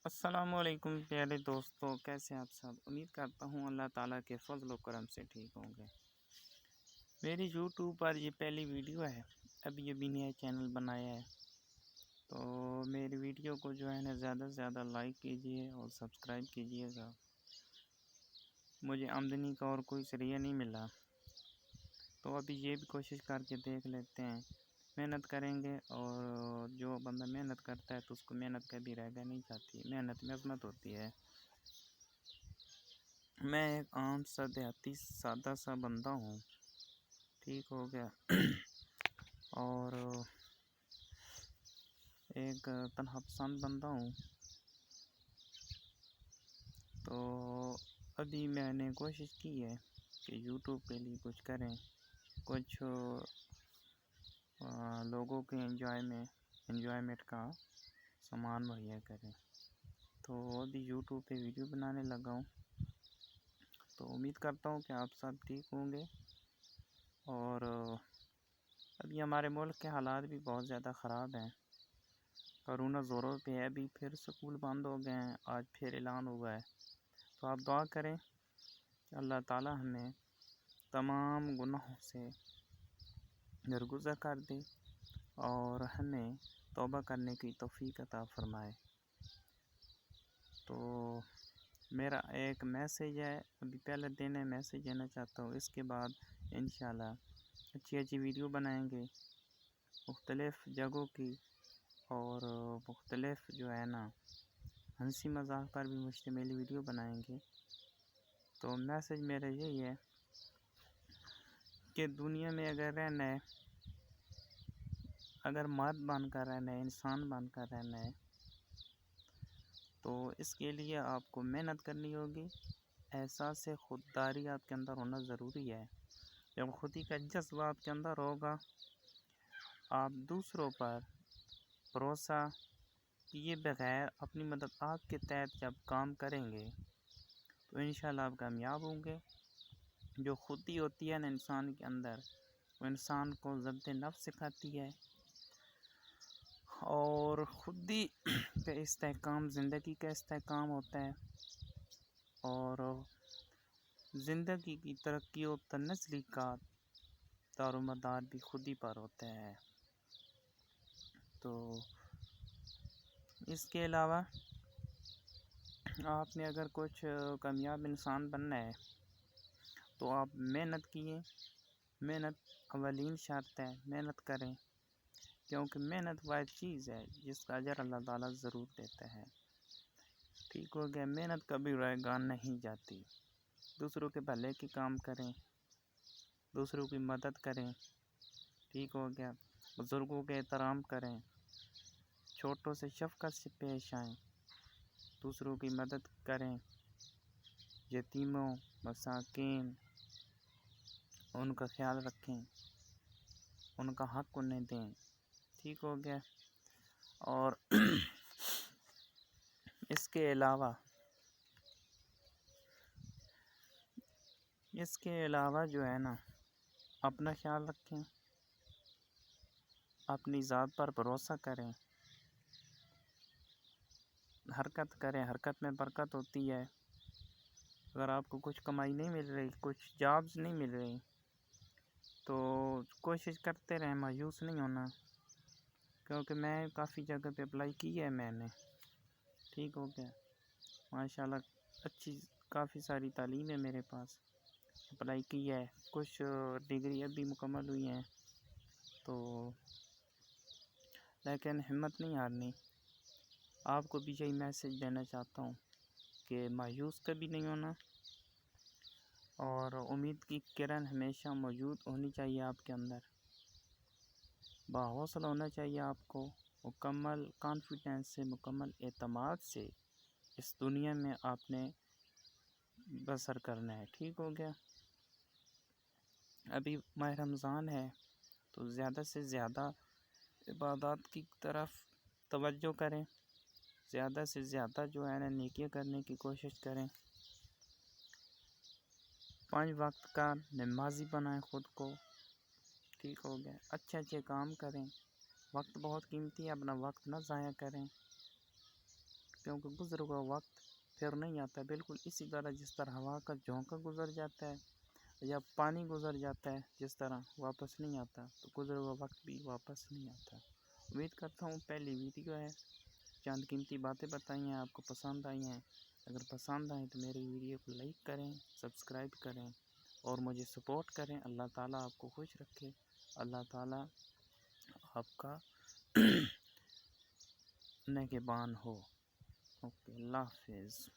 السلام علیکم پیارے دوستوں، کیسے آپ سب؟ امید کرتا ہوں اللہ تعالیٰ کے فضل و کرم سے ٹھیک ہوں گے۔ میری یوٹیوب پر یہ پہلی ویڈیو ہے، ابھی نیا چینل بنایا ہے، تو میری ویڈیو کو جو ہے نا زیادہ سے زیادہ لائک کیجیے اور سبسکرائب کیجیے گا۔ مجھے آمدنی کا اور کوئی ذریعہ نہیں ملا، تو ابھی یہ بھی کوشش کر کے دیکھ لیتے ہیں۔ محنت کریں گے، اور جو بندہ محنت کرتا ہے تو اس کو محنت کبھی رہ نہیں جاتی، محنت میں عظمت ہوتی ہے۔ میں ایک عام سا دیہاتی سادہ سا بندہ ہوں، ٹھیک ہو گیا، اور ایک تنہا پسند بندہ ہوں۔ تو ابھی میں نے کوشش کی ہے کہ یوٹیوب کے لیے کچھ کریں، کچھ لوگوں کے انجوائمنٹ کا سامان مہیا کریں۔ تو ابھی یوٹیوب پہ ویڈیو بنانے لگا ہوں، تو امید کرتا ہوں کہ آپ سب ٹھیک ہوں گے۔ اور ابھی ہمارے ملک کے حالات بھی بہت زیادہ خراب ہیں، کرونا زوروں پہ ہے، ابھی پھر سکول بند ہو گئے ہیں، آج پھر اعلان ہوا ہے۔ تو آپ دعا کریں کہ اللہ تعالیٰ ہمیں تمام گناہوں سے درگزر کر دے اور ہمیں توبہ کرنے کی توفیق عطا فرمائے۔ تو میرا ایک میسیج ہے، ابھی پہلے دن ہے، میسیج دینا چاہتا ہوں، اس کے بعد انشاءاللہ اچھی ویڈیو بنائیں گے مختلف جگہوں کی، اور مختلف جو ہے نا ہنسی مذاق پر بھی مشتمل ویڈیو بنائیں گے۔ تو میسیج میرا یہی ہے کہ دنیا میں اگر رہنا ہے، اگر مرد بن کر رہنا ہے، انسان بن کر رہنا ہے، تو اس کے لیے آپ کو محنت کرنی ہوگی، احساس خودداری آپ کے اندر ہونا ضروری ہے۔ جب خودی کا جذبہ آپ کے اندر ہوگا، آپ دوسروں پر بھروسہ کیے بغیر اپنی مدد آپ کے تحت جب کام کریں گے تو انشاءاللہ آپ کامیاب ہوں گے۔ جو خودی ہوتی ہے نا انسان کے اندر، وہ انسان کو ضبط نفس سکھاتی ہے، اور خودی کا استحکام زندگی کا استحکام ہوتا ہے، اور زندگی کی ترقی و تنزلی کا دار و مدار بھی خودی پر ہوتا ہے۔ تو اس کے علاوہ آپ نے اگر کچھ کامیاب انسان بننا ہے تو آپ محنت کیے، محنت اولین شرط ہے، محنت کریں، کیونکہ محنت واحد چیز ہے جس کا اجر اللہ تعالیٰ ضرور دیتا ہے، ٹھیک ہو گیا۔ محنت کبھی رائیگان نہیں جاتی۔ دوسروں کے بھلے کی کام کریں، دوسروں کی مدد کریں، ٹھیک ہو گیا، بزرگوں کے احترام کریں، چھوٹوں سے شفقت سے پیش آئیں، دوسروں کی مدد کریں، یتیموں مساکین ان کا خیال رکھیں، ان کا حق انہیں دیں، ٹھیک ہو گیا۔ اور اس کے علاوہ جو ہے نا اپنا خیال رکھیں، اپنی ذات پر بھروسہ کریں، حرکت کریں، حرکت میں برکت ہوتی ہے۔ اگر آپ کو کچھ کمائی نہیں مل رہی، کچھ جابز نہیں مل رہی، تو کوشش کرتے رہیں، مایوس نہیں ہونا، کیونکہ میں کافی جگہ پہ اپلائی کی ہے میں نے، ٹھیک ہو گیا، ماشاءاللہ اچھی کافی ساری تعلیم ہے میرے پاس، اپلائی کی ہے، کچھ ڈگری ابھی مکمل ہوئی ہیں، تو لیکن ہمت نہیں ہارنی۔ آپ کو بھی یہی میسیج دینا چاہتا ہوں کہ مایوس کبھی نہیں ہونا، اور امید کی کرن ہمیشہ موجود ہونی چاہیے آپ کے اندر، باحوصلہ ہونا چاہیے آپ کو، مکمل کانفیڈنس سے، مکمل اعتماد سے اس دنیا میں آپ نے بسر کرنا ہے، ٹھیک ہو گیا۔ ابھی ماہ رمضان ہے، تو زیادہ سے زیادہ عبادات کی طرف توجہ کریں، زیادہ سے زیادہ جو ہے نا نیکیاں کرنے کی کوشش کریں، 5 وقت کا نمازی بنائیں خود کو، ٹھیک ہو گیا، اچھے کام کریں، وقت بہت قیمتی ہے، اپنا وقت نہ ضائع کریں، کیونکہ گزرا ہوا وقت پھر نہیں آتا، بالکل اسی طرح جس طرح ہوا کا جھونکا گزر جاتا ہے یا پانی گزر جاتا ہے، جس طرح واپس نہیں آتا، تو گزرا ہوا وقت بھی واپس نہیں آتا۔ امید کرتا ہوں پہلی ویڈیو ہے، چند قیمتی باتیں بتائی ہیں، آپ کو پسند آئی ہیں۔ اگر پسند آئیں تو میری ویڈیو کو لائک کریں، سبسکرائب کریں اور مجھے سپورٹ کریں۔ اللہ تعالیٰ آپ کو خوش رکھے، اللہ تعالیٰ آپ کا نگہبان ہو۔ اوکے، اللہ حافظ۔